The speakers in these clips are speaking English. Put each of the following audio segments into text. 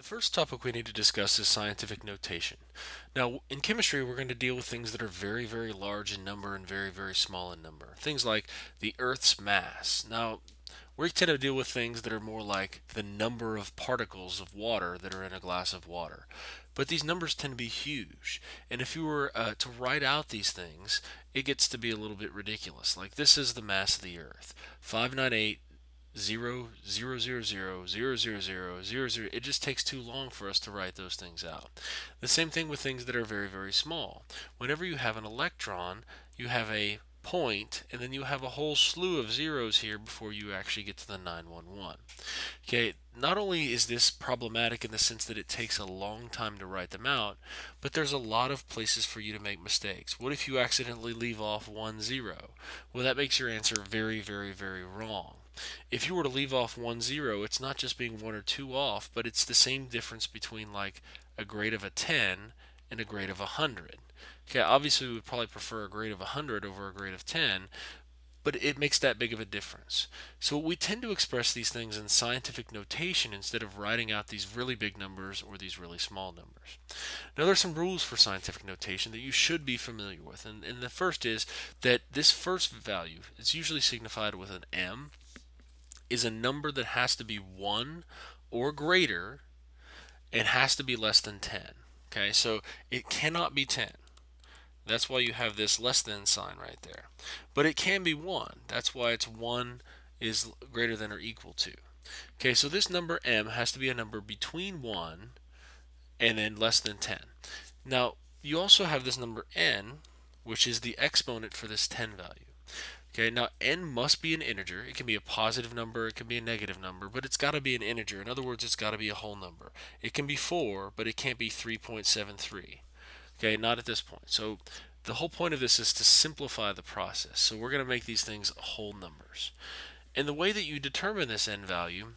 First topic we need to discuss is scientific notation. Now, in chemistry, we're going to deal with things that are very, very large in number and very, very small in number. Things like the Earth's mass. Now, we tend to deal with things that are more like the number of particles of water that are in a glass of water. But these numbers tend to be huge. And if you were to write out these things, it gets to be a little bit ridiculous. Like this is the mass of the Earth, 598 zero zero zero zero zero zero zero zero zero. It just takes too long for us to write those things out. The same thing with things that are very, very small. Whenever you have an electron, you have a point, and then you have a whole slew of zeros here before you actually get to the 911. Okay, not only is this problematic in the sense that it takes a long time to write them out, but there's a lot of places for you to make mistakes. What if you accidentally leave off 10? Well, that makes your answer very, very, very wrong. If you were to leave off 10, it's not just being one or two off, but it's the same difference between like a grade of a 10 and a grade of 100. Okay, obviously we would probably prefer a grade of 100 over a grade of 10, but it makes that big of a difference. So we tend to express these things in scientific notation instead of writing out these really big numbers or these really small numbers. Now there's some rules for scientific notation that you should be familiar with, and the first is that this first value is usually signified with an M, is a number that has to be 1 or greater and has to be less than 10. Okay, so it cannot be 10. That's why you have this less than sign right there. But it can be 1. That's why it's 1 is greater than or equal to. Okay, so this number M has to be a number between 1 and then less than 10. Now, you also have this number N, which is the exponent for this 10 value. Okay, now n must be an integer. It can be a positive number, it can be a negative number, but it's got to be an integer. In other words, it's got to be a whole number. It can be 4, but it can't be 3.73. Okay, not at this point. So the whole point of this is to simplify the process. So we're going to make these things whole numbers. And the way that you determine this n value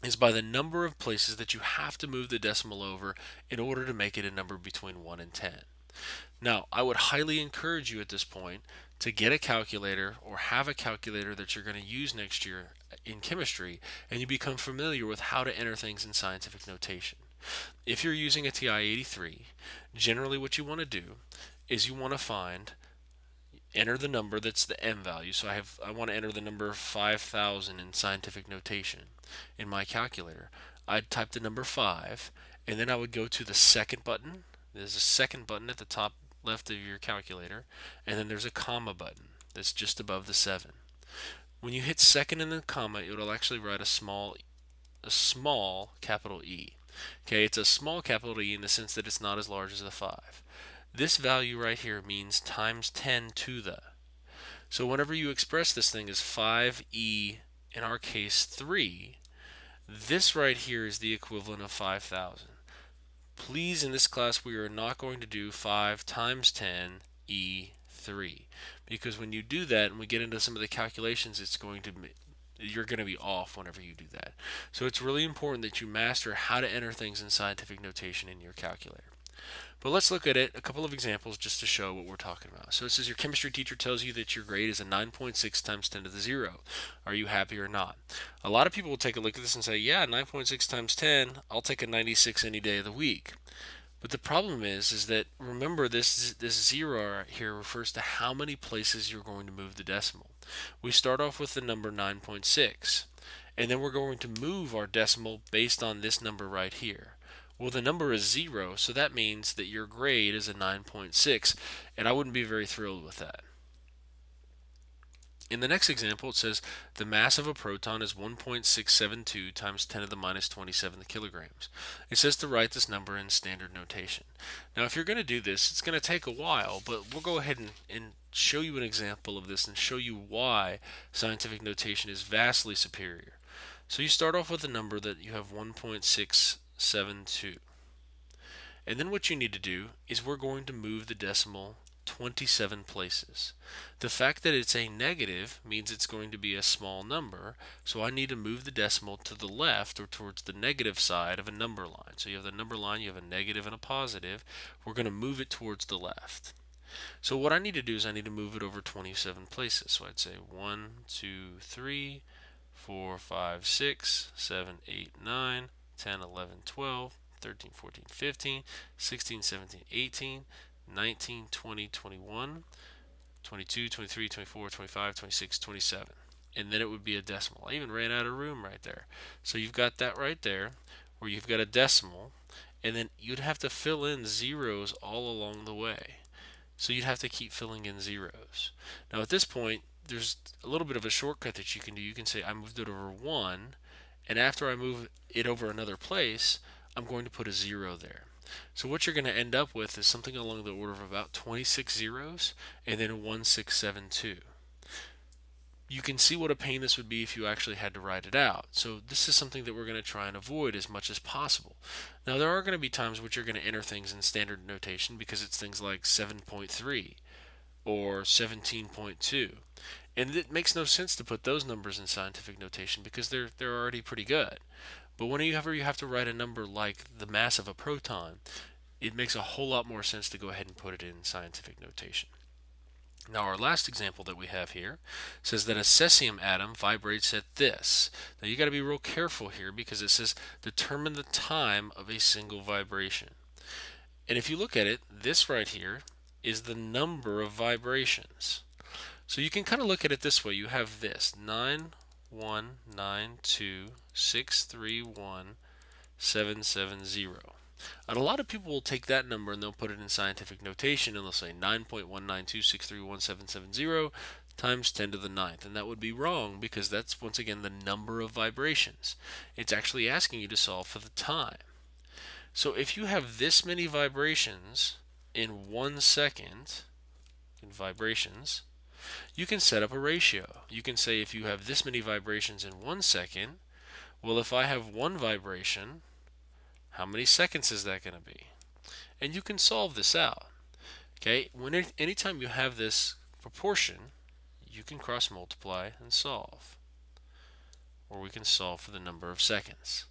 is by the number of places that you have to move the decimal over in order to make it a number between 1 and 10. Now, I would highly encourage you at this point to get a calculator or have a calculator that you're going to use next year in chemistry, and you become familiar with how to enter things in scientific notation. If you're using a TI-83, generally what you want to do is you want to enter the number that's the M value. So I want to enter the number 5,000 in scientific notation in my calculator. I'd type the number 5, and then I would go to the second button. There's a second button at the top left of your calculator, and then there's a comma button that's just above the 7. When you hit second and then comma, it'll actually write a small capital E. Okay, it's a small capital E in the sense that it's not as large as the 5. This value right here means times 10 to the. So whenever you express this thing as 5e, in our case 3, this right here is the equivalent of 5,000. Please, in this class, we are not going to do 5 times 10 E3, because when you do that and we get into some of the calculations, you're going to be off whenever you do that. So it's really important that you master how to enter things in scientific notation in your calculator. But let's look at it, a couple of examples just to show what we're talking about. So it says your chemistry teacher tells you that your grade is a 9.6 times 10 to the 0. Are you happy or not? A lot of people will take a look at this and say, yeah, 9.6 times 10, I'll take a 96 any day of the week. But the problem is that remember this 0 here refers to how many places you're going to move the decimal. We start off with the number 9.6, and then we're going to move our decimal based on this number right here. Well, the number is 0, so that means that your grade is a 9.6, and I wouldn't be very thrilled with that. In the next example, it says the mass of a proton is 1.672 times 10 to the minus 27 kilograms. It says to write this number in standard notation. Now, if you're going to do this, it's going to take a while, but we'll go ahead and show you an example of this and show you why scientific notation is vastly superior. So you start off with a number that you have 1.672. And then what you need to do is we're going to move the decimal 27 places. The fact that it's a negative means it's going to be a small number, so I need to move the decimal to the left or towards the negative side of a number line. So you have the number line, you have a negative and a positive. We're going to move it towards the left. So what I need to do is I need to move it over 27 places. So I'd say 1, 2, 3, 4, 5, 6, 7, 8, 9, 10, 11, 12, 13, 14, 15, 16, 17, 18, 19, 20, 21, 22, 23, 24, 25, 26, 27. And then it would be a decimal. I even ran out of room right there. So you've got that right there where you've got a decimal, and then you'd have to fill in zeros all along the way. So you'd have to keep filling in zeros. Now at this point, there's a little bit of a shortcut that you can do. You can say I moved it over 1, and after I move it over another place, I'm going to put a 0 there. So what you're going to end up with is something along the order of about 26 zeros and then 1672. You can see what a pain this would be if you actually had to write it out. So this is something that we're going to try and avoid as much as possible. Now there are going to be times which you're going to enter things in standard notation because it's things like 7.3 or 17.2. And it makes no sense to put those numbers in scientific notation because they're already pretty good. But whenever you have to write a number like the mass of a proton, it makes a whole lot more sense to go ahead and put it in scientific notation. Now our last example that we have here says that a cesium atom vibrates at this. Now you got to be real careful here because it says determine the time of a single vibration. And if you look at it, this right here is the number of vibrations. So you can kind of look at it this way. You have this 91926317770. And a lot of people will take that number and they'll put it in scientific notation and they'll say 9.192631770 times 10 to the ninth. And that would be wrong because that's once again the number of vibrations. It's actually asking you to solve for the time. So if you have this many vibrations in 1 second, you can set up a ratio. You can say if you have this many vibrations in 1 second, well, if I have 1 vibration, how many seconds is that going to be? And you can solve this out. Okay, anytime you have this proportion, you can cross multiply and solve. Or we can solve for the number of seconds.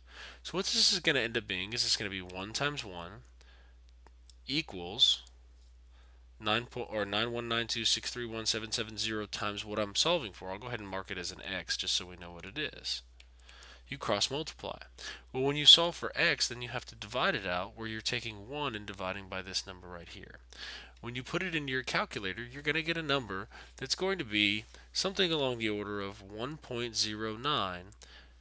So what this is going to end up being is it's going to be 1 times 1 equals 9.9192631770 times what I'm solving for. I'll go ahead and mark it as an x just so we know what it is. You cross multiply. Well, when you solve for x, then you have to divide it out where you're taking 1 and dividing by this number right here. When you put it into your calculator, you're going to get a number that's going to be something along the order of 1.09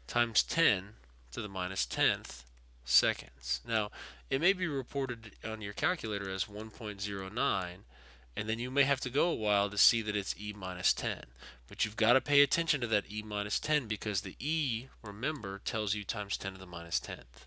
times 10 to the minus 10th seconds. Now, it may be reported on your calculator as 1.09, and then you may have to go a while to see that it's e minus 10. But you've got to pay attention to that e minus 10 because the e, remember, tells you times 10 to the minus 10th.